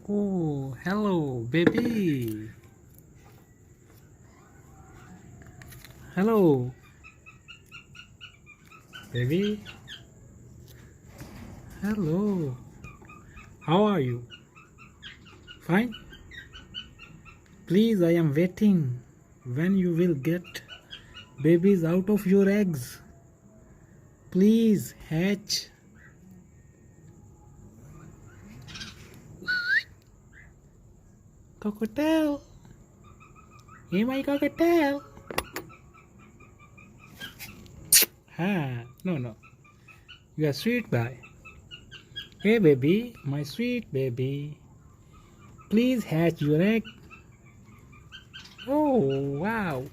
Oh, hello, baby. Hello, baby. Hello. How are you? Fine? Please, I am waiting. When you will get babies out of your eggs? Please, hatch. Cockatiel. Hey, my cockatiel. No. You are sweet boy. Hey, baby, my sweet baby. Please hatch your egg. Oh, wow.